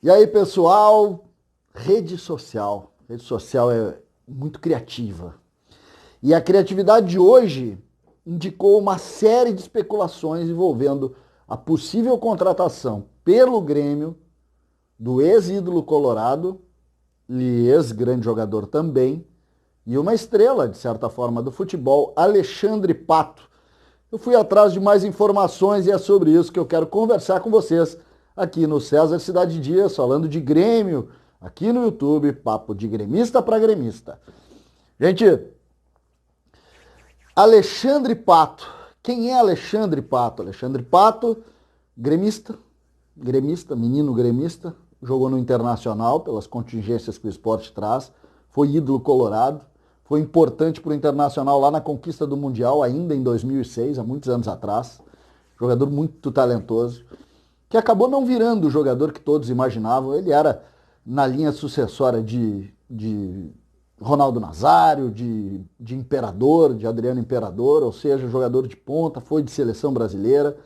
E aí, pessoal, rede social. Rede social é muito criativa. E a criatividade de hoje indicou uma série de especulações envolvendo a possível contratação pelo Grêmio do ex-ídolo colorado e ex-grande jogador também, e uma estrela, de certa forma, do futebol, Alexandre Pato. Eu fui atrás de mais informações e é sobre isso que eu quero conversar com vocês aqui no César Cidade Dias, falando de Grêmio, aqui no YouTube, papo de gremista para gremista. Gente, Alexandre Pato. Quem é Alexandre Pato? Alexandre Pato, gremista, menino gremista, jogou no Internacional pelas contingências que o esporte traz, foi ídolo colorado, foi importante para o Internacional lá na conquista do Mundial, ainda em 2006, há muitos anos atrás. Jogador muito talentoso, que acabou não virando o jogador que todos imaginavam. Ele era na linha sucessória de Ronaldo Nazário, de Imperador, de Adriano Imperador, ou seja, jogador de ponta, foi de seleção brasileira,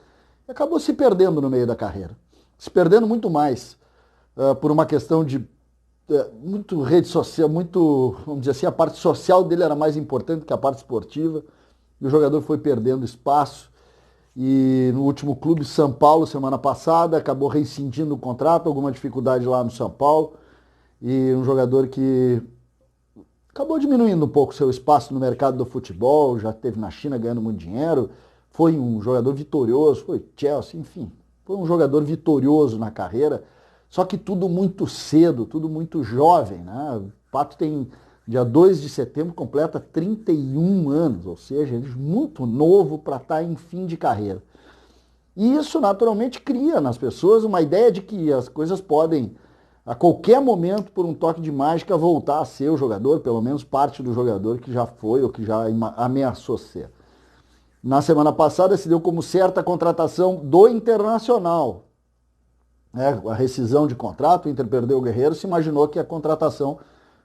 e acabou se perdendo no meio da carreira. Se perdendo muito mais por uma questão de muito rede social, muito, vamos dizer assim, a parte social dele era mais importante que a parte esportiva, e o jogador foi perdendo espaço, e no último clube, São Paulo, semana passada, acabou rescindindo o contrato, alguma dificuldade lá no São Paulo, e um jogador que acabou diminuindo um pouco seu espaço no mercado do futebol, já esteve na China ganhando muito dinheiro, foi um jogador vitorioso, foi Chelsea, enfim, foi um jogador vitorioso na carreira, só que tudo muito cedo, tudo muito jovem, né? O Pato tem, dia 2 de setembro, completa 31 anos, ou seja, ele é muito novo para estar em fim de carreira. E isso naturalmente cria nas pessoas uma ideia de que as coisas podem, a qualquer momento, por um toque de mágica, voltar a ser o jogador, pelo menos parte do jogador que já foi ou que já ameaçou ser. Na semana passada se deu como certa a contratação do Internacional. A rescisão de contrato, o Inter perdeu o Guerreiro, se imaginou que a contratação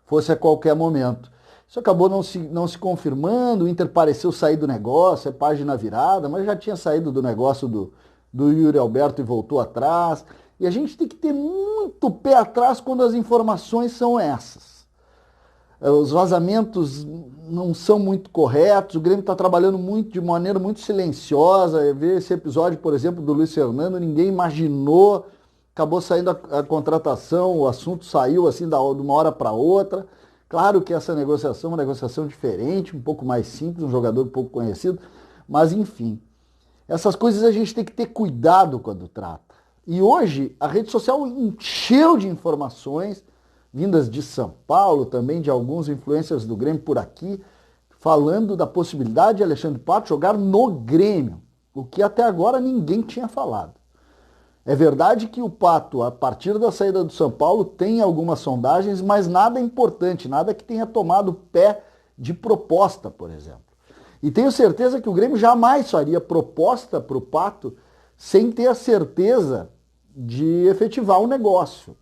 fosse a qualquer momento. Isso acabou não se confirmando, o Inter pareceu sair do negócio, é página virada, mas já tinha saído do negócio do Yuri Alberto e voltou atrás. E a gente tem que ter muito pé atrás quando as informações são essas. Os vazamentos não são muito corretos, o Grêmio está trabalhando de maneira muito silenciosa. Ver esse episódio, por exemplo, do Luiz Fernando, ninguém imaginou, acabou saindo a contratação, o assunto saiu assim de uma hora para outra. Claro que essa negociação é uma negociação diferente, um pouco mais simples, um jogador um pouco conhecido, mas enfim, essas coisas a gente tem que ter cuidado quando trata. E hoje a rede social encheu de informações vindas de São Paulo, também de alguns influencers do Grêmio por aqui, falando da possibilidade de Alexandre Pato jogar no Grêmio, o que até agora ninguém tinha falado. É verdade que o Pato, a partir da saída do São Paulo, tem algumas sondagens, mas nada importante, nada que tenha tomado pé de proposta, por exemplo. E tenho certeza que o Grêmio jamais faria proposta para o Pato sem ter a certeza de efetivar o negócio.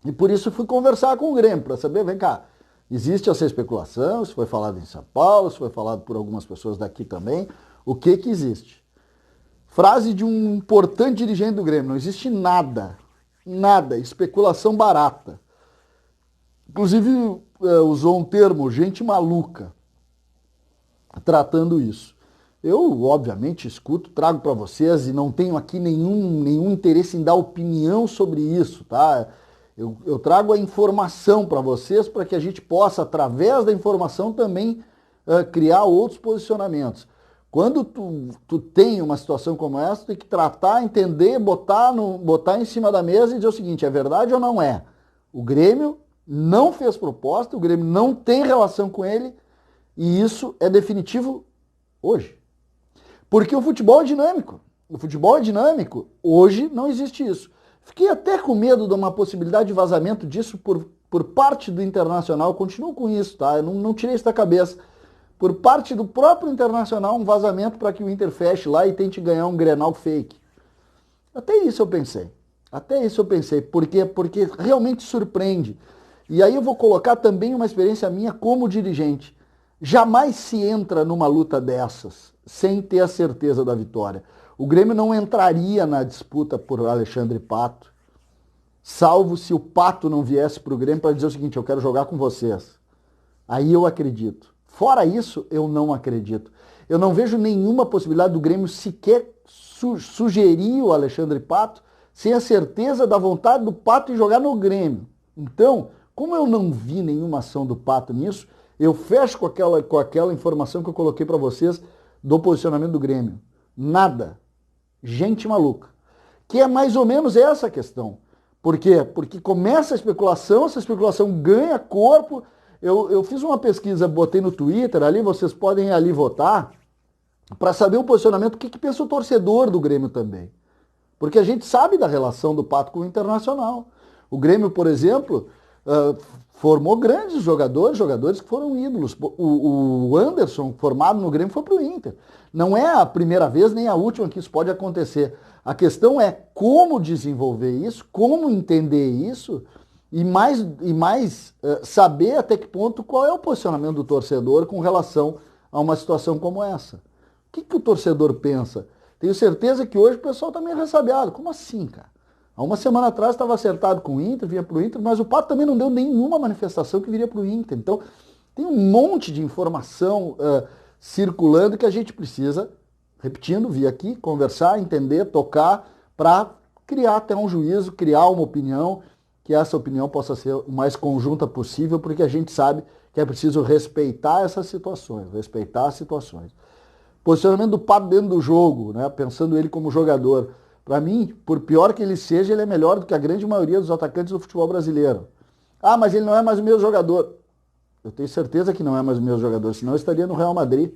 E por isso fui conversar com o Grêmio, para saber, vem cá, existe essa especulação, isso foi falado em São Paulo, isso foi falado por algumas pessoas daqui também, o que existe? Frase de um importante dirigente do Grêmio, não existe nada, especulação barata. Inclusive usou um termo, gente maluca, tratando isso. Eu, obviamente, escuto, trago para vocês e não tenho aqui nenhum interesse em dar opinião sobre isso, tá? Eu trago a informação para vocês para que a gente possa, através da informação, também criar outros posicionamentos. Quando tu tem uma situação como essa, tu tem que tratar, entender, botar em cima da mesa e dizer o seguinte, é verdade ou não é? O Grêmio não fez proposta, o Grêmio não tem relação com ele e isso é definitivo hoje. Porque o futebol é dinâmico. O futebol é dinâmico. Hoje não existe isso. Fiquei até com medo de uma possibilidade de vazamento disso por parte do Internacional. Continuo com isso, tá? Eu não tirei isso da cabeça. Por parte do próprio Internacional, um vazamento para que o Inter feche lá e tente ganhar um Grenal fake. Até isso eu pensei. Porque realmente surpreende. E aí eu vou colocar também uma experiência minha como dirigente. Jamais se entra numa luta dessas sem ter a certeza da vitória. O Grêmio não entraria na disputa por Alexandre Pato salvo se o Pato não viesse para o Grêmio para dizer o seguinte, eu quero jogar com vocês. Aí eu acredito. Fora isso, eu não acredito. Eu não vejo nenhuma possibilidade do Grêmio sequer sugerir o Alexandre Pato sem a certeza da vontade do Pato em jogar no Grêmio. Então, como eu não vi nenhuma ação do Pato nisso, eu fecho com aquela informação que eu coloquei para vocês do posicionamento do Grêmio. Nada. Gente maluca. Que é mais ou menos essa a questão. Por quê? Porque começa a especulação, essa especulação ganha corpo. Eu fiz uma pesquisa, botei no Twitter, ali vocês podem ali votar, para saber o posicionamento, o que pensa o torcedor do Grêmio também. Porque a gente sabe da relação do Pato com o Internacional. O Grêmio, por exemplo, formou grandes jogadores que foram ídolos. O Anderson, formado no Grêmio, foi para o Inter. Não é a primeira vez nem a última que isso pode acontecer. A questão é como desenvolver isso, como entender isso e mais saber até que ponto qual é o posicionamento do torcedor com relação a uma situação como essa. O que o torcedor pensa? Tenho certeza que hoje o pessoal está meio ressabiado. Como assim, cara? Há uma semana atrás estava acertado com o Inter, vinha para o Inter, mas o Pato também não deu nenhuma manifestação que viria para o Inter. Então, tem um monte de informação circulando que a gente precisa, repetindo, vir aqui, conversar, entender, tocar, para criar até um juízo, criar uma opinião, que essa opinião possa ser o mais conjunta possível, porque a gente sabe que é preciso respeitar essas situações, respeitar as situações. Posicionamento do Pato dentro do jogo, né? Pensando ele como jogador. Para mim, por pior que ele seja, ele é melhor do que a grande maioria dos atacantes do futebol brasileiro. Ah, mas ele não é mais o mesmo jogador. Eu tenho certeza que não é mais o mesmo jogador, senão eu estaria no Real Madrid.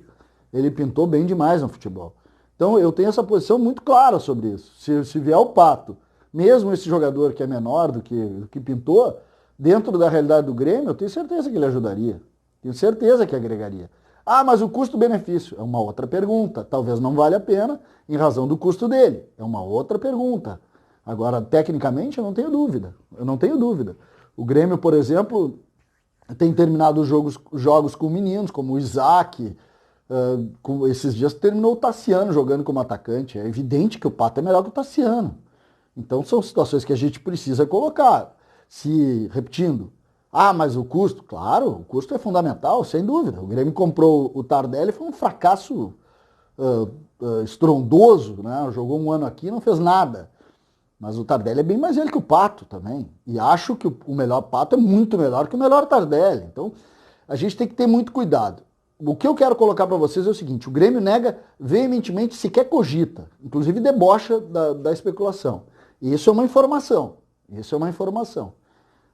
Ele pintou bem demais no futebol. Então eu tenho essa posição muito clara sobre isso. Se vier o Pato, mesmo esse jogador que é menor do que pintou, dentro da realidade do Grêmio, eu tenho certeza que ele ajudaria. Tenho certeza que agregaria. Ah, mas o custo-benefício é uma outra pergunta. Talvez não valha a pena em razão do custo dele. É uma outra pergunta. Agora, tecnicamente, eu não tenho dúvida. Eu não tenho dúvida. O Grêmio, por exemplo, tem terminado os jogos com meninos, como o Isaac. Esses dias terminou o Tassiano jogando como atacante. É evidente que o Pato é melhor que o Tassiano. Então, são situações que a gente precisa colocar. Repetindo, mas o custo? Claro, o custo é fundamental, sem dúvida. O Grêmio comprou o Tardelli, foi um fracasso estrondoso, né? Jogou um ano aqui e não fez nada. Mas o Tardelli é bem mais velho que o Pato também. E acho que o melhor Pato é muito melhor que o melhor Tardelli. Então, a gente tem que ter muito cuidado. O que eu quero colocar para vocês é o seguinte, o Grêmio nega veementemente, sequer cogita, inclusive debocha da especulação. E isso é uma informação. Isso é uma informação.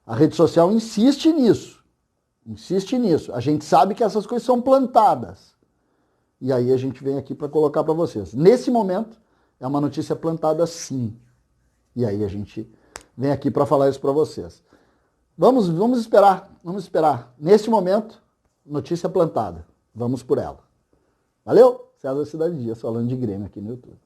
A rede social insiste nisso. Insiste nisso. A gente sabe que essas coisas são plantadas. E aí a gente vem aqui para colocar para vocês. Nesse momento, é uma notícia plantada sim. E aí a gente vem aqui para falar isso para vocês. Vamos esperar. Vamos esperar. Nesse momento, notícia plantada. Vamos por ela. Valeu? César Cidade Dias falando de Grêmio aqui no YouTube.